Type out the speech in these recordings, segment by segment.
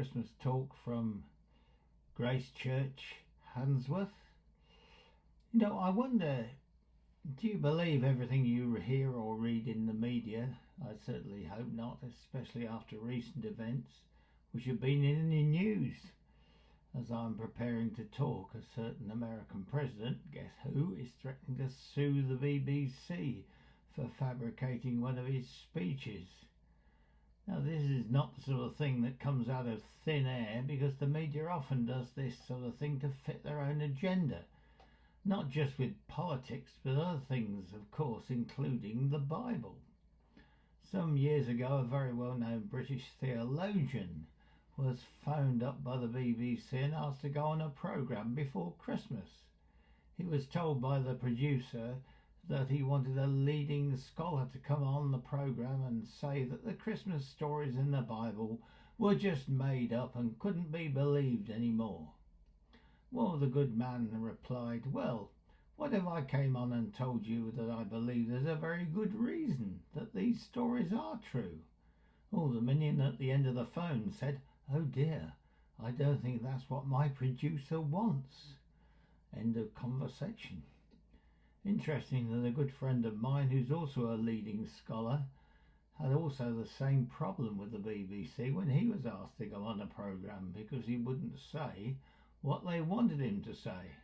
Christmas talk from Grace Church, Handsworth. I wonder, do you believe everything you hear or read in the media? I certainly hope not, especially after recent events which have been in the news. As I'm preparing to talk, a certain American president, guess who, is threatening to sue the BBC for fabricating one of his speeches. Now, this is not the sort of thing that comes out of thin air, because the media often does this sort of thing to fit their own agenda. Not just with politics, but other things, of course, including the Bible. Some years ago, a very well-known British theologian was phoned up by the BBC and asked to go on a programme before Christmas. He was told by the producer that he wanted a leading scholar to come on the programme and say that the Christmas stories in the Bible were just made up and couldn't be believed anymore. Well, the good man replied, "Well, what if I came on and told you that I believe there's a very good reason that these stories are true?" Oh, the minion at the end of the phone said, "Oh dear, I don't think that's what my producer wants." End of conversation. Interesting that a good friend of mine, who's also a leading scholar, had also the same problem with the BBC when he was asked to go on a programme because he wouldn't say what they wanted him to say.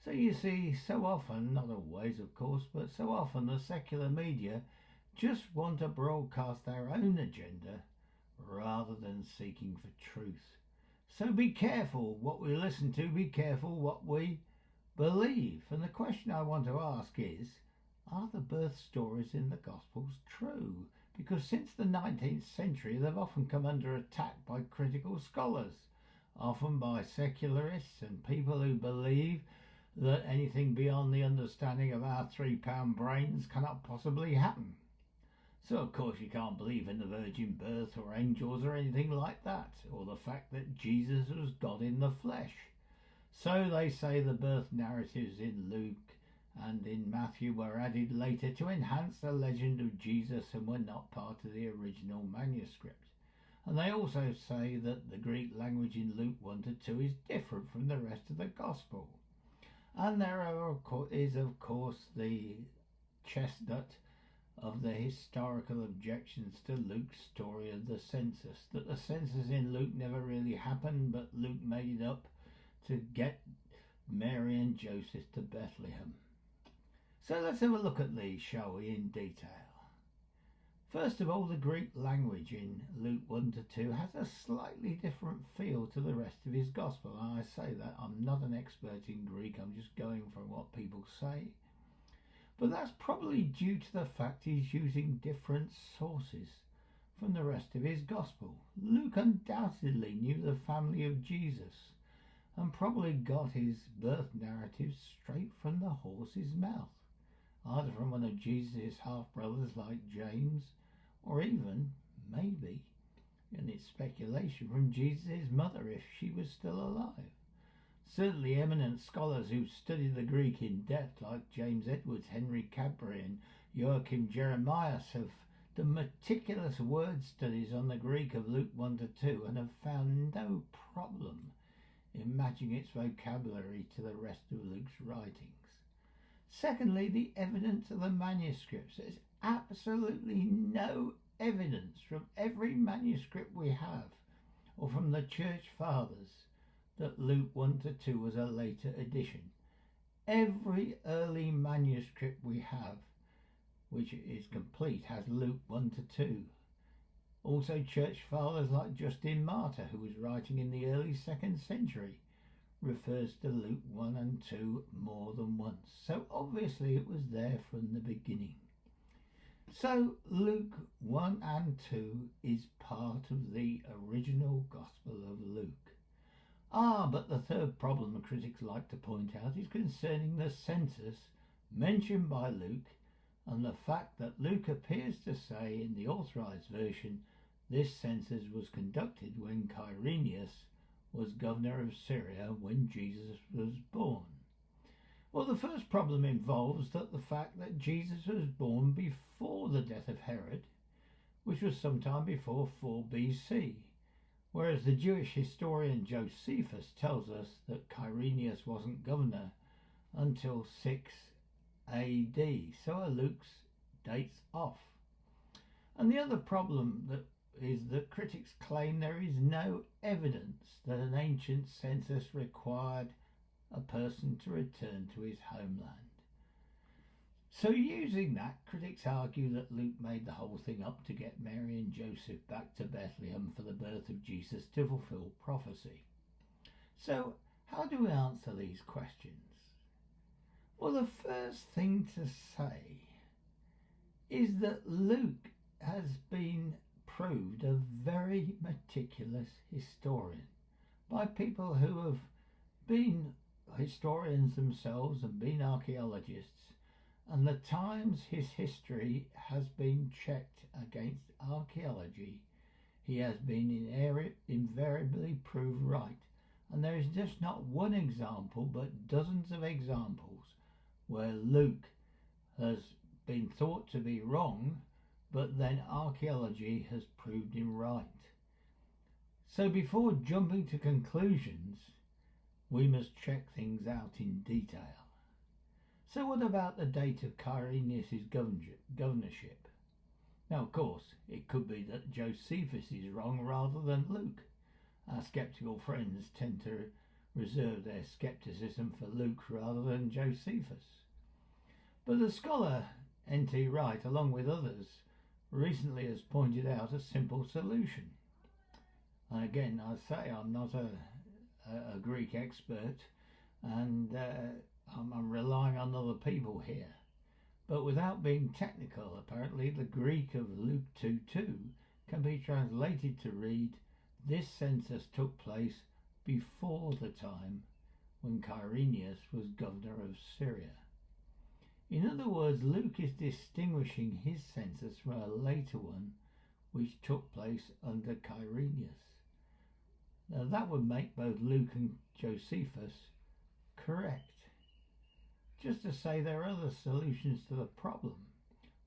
So you see, so often, not always of course, but so often the secular media just want to broadcast their own agenda rather than seeking for truth. So be careful what we listen to, be careful what we believe. And the question I want to ask is, are the birth stories in the Gospels true? Because since the 19th century they've often come under attack by critical scholars, often by secularists and people who believe that anything beyond the understanding of our 3-pound brains cannot possibly happen. So of course you can't believe in the virgin birth or angels or anything like that, or the fact that Jesus was God in the flesh. So they say the birth narratives in Luke and in Matthew were added later to enhance the legend of Jesus and were not part of the original manuscript. And they also say that the Greek language in Luke 1-2 is different from the rest of the Gospel. And there is of course the chestnut of the historical objections to Luke's story of the census, that the census in Luke never really happened, but Luke made it up to get Mary and Joseph to Bethlehem. So let's have a look at these, shall we, in detail. First of all, the Greek language in Luke 1-2 has a slightly different feel to the rest of his gospel. And I say that, I'm not an expert in Greek, I'm just going from what people say. But that's probably due to the fact he's using different sources from the rest of his gospel. Luke undoubtedly knew the family of Jesus and probably got his birth narrative straight from the horse's mouth, either from one of Jesus' half-brothers like James, or even, maybe, and it's speculation, from Jesus' mother if she was still alive. Certainly eminent scholars who've studied the Greek in depth, like James Edwards, Henry Cadbury and Joachim Jeremias, have done meticulous word studies on the Greek of Luke 1-2 and have found no problem in matching its vocabulary to the rest of Luke's writings. Secondly, the evidence of the manuscripts. There's absolutely no evidence from every manuscript we have, or from the church fathers, that Luke 1-2 was a later edition. Every early manuscript we have, which is complete, has Luke 1-2. Also, church fathers like Justin Martyr, who was writing in the early 2nd century, refers to Luke 1 and 2 more than once. So obviously it was there from the beginning. So Luke 1 and 2 is part of the original Gospel of Luke. But the third problem critics like to point out is concerning the census mentioned by Luke and the fact that Luke appears to say in the authorized version this census was conducted when Quirinius was governor of Syria when Jesus was born. Well, the first problem involves the fact that Jesus was born before the death of Herod, which was sometime before 4 BC, whereas the Jewish historian Josephus tells us that Quirinius wasn't governor until 6 AD, so Luke's dates off. And the other problem is that critics claim there is no evidence that an ancient census required a person to return to his homeland. So using that, critics argue that Luke made the whole thing up to get Mary and Joseph back to Bethlehem for the birth of Jesus to fulfill prophecy. So how do we answer these questions? Well, the first thing to say is that Luke has been proved a very meticulous historian by people who have been historians themselves and been archaeologists, and the times his history has been checked against archaeology, he has been invariably proved right. And there is just not one example, but dozens of examples where Luke has been thought to be wrong, but then archaeology has proved him right. So before jumping to conclusions, we must check things out in detail. So what about the date of Quirinius' governorship? Now, of course, it could be that Josephus is wrong rather than Luke. Our sceptical friends tend to reserve their scepticism for Luke rather than Josephus. But the scholar N.T. Wright, along with others, recently has pointed out a simple solution. And again, I say I'm not a Greek expert, and I'm relying on other people here. But without being technical, apparently the Greek of Luke 2:2 can be translated to read, "This census took place before the time when Quirinius was governor of Syria." In other words, Luke is distinguishing his census from a later one which took place under Quirinius. Now that would make both Luke and Josephus correct. Just to say there are other solutions to the problem,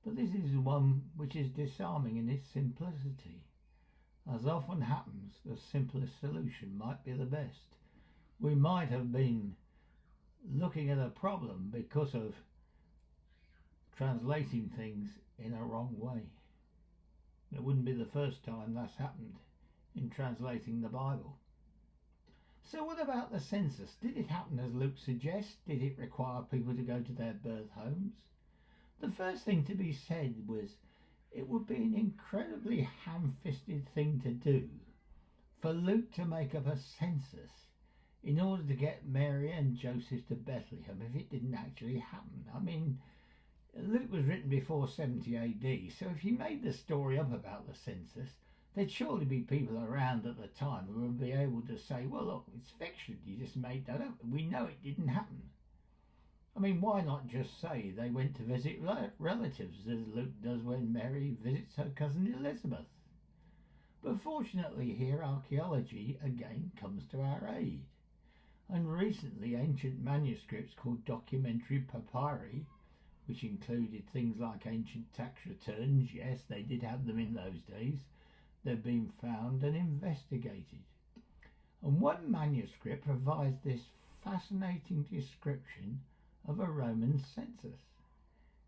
but this is one which is disarming in its simplicity. As often happens, the simplest solution might be the best. We might have been looking at a problem because of translating things in a wrong way. It wouldn't be the first time that's happened in translating the Bible. So what about the census? Did it happen as Luke suggests? Did it require people to go to their birth homes? The first thing to be said was it would be an incredibly ham-fisted thing to do for Luke to make up a census in order to get Mary and Joseph to Bethlehem if it didn't actually happen. I mean, Luke was written before 70 AD, so if you made the story up about the census, there'd surely be people around at the time who would be able to say, well, look, it's fiction, you just made that up. We know it didn't happen. I mean, why not just say they went to visit relatives, as Luke does when Mary visits her cousin Elizabeth? But fortunately here, archaeology again comes to our aid. And recently, ancient manuscripts called documentary papyri, which included things like ancient tax returns, yes, they did have them in those days, they've been found and investigated. And one manuscript provides this fascinating description of a Roman census.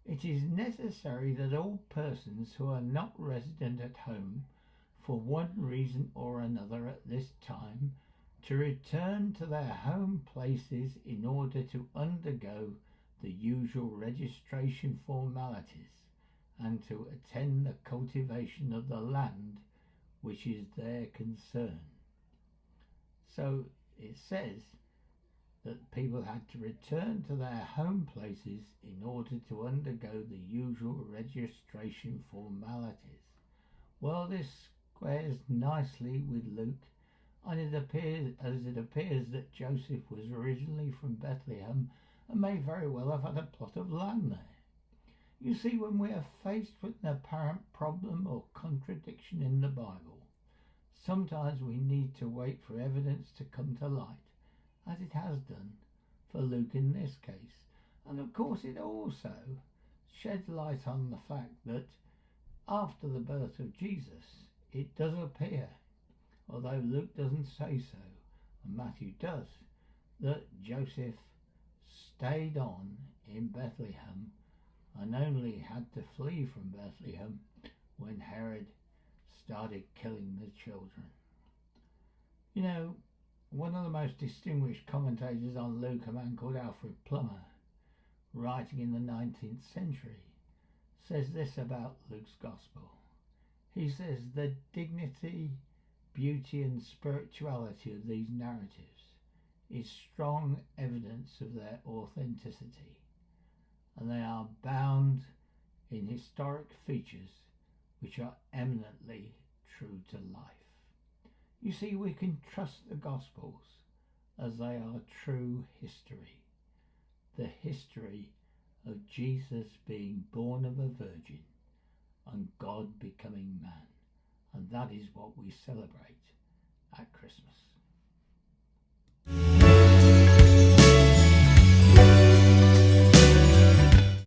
It is necessary that all persons who are not resident at home for one reason or another at this time to return to their home places in order to undergo the usual registration formalities and to attend the cultivation of the land which is their concern. So it says that people had to return to their home places in order to undergo the usual registration formalities. Well, this squares nicely with Luke, and it appears that Joseph was originally from Bethlehem and may very well have had a plot of land there. You see, when we are faced with an apparent problem or contradiction in the Bible, sometimes we need to wait for evidence to come to light, as it has done for Luke in this case. And of course it also sheds light on the fact that after the birth of Jesus, it does appear although Luke doesn't say so, and Matthew does, that Joseph stayed on in Bethlehem and only had to flee from Bethlehem when Herod started killing the children. You know, one of the most distinguished commentators on Luke, a man called Alfred Plummer, writing in the 19th century, says this about Luke's Gospel. He says the dignity, beauty and spirituality of these narratives is strong evidence of their authenticity, and they are bound in historic features which are eminently true to life. You see, we can trust the Gospels as they are true history, the history of Jesus being born of a virgin and God becoming man, and that is what we celebrate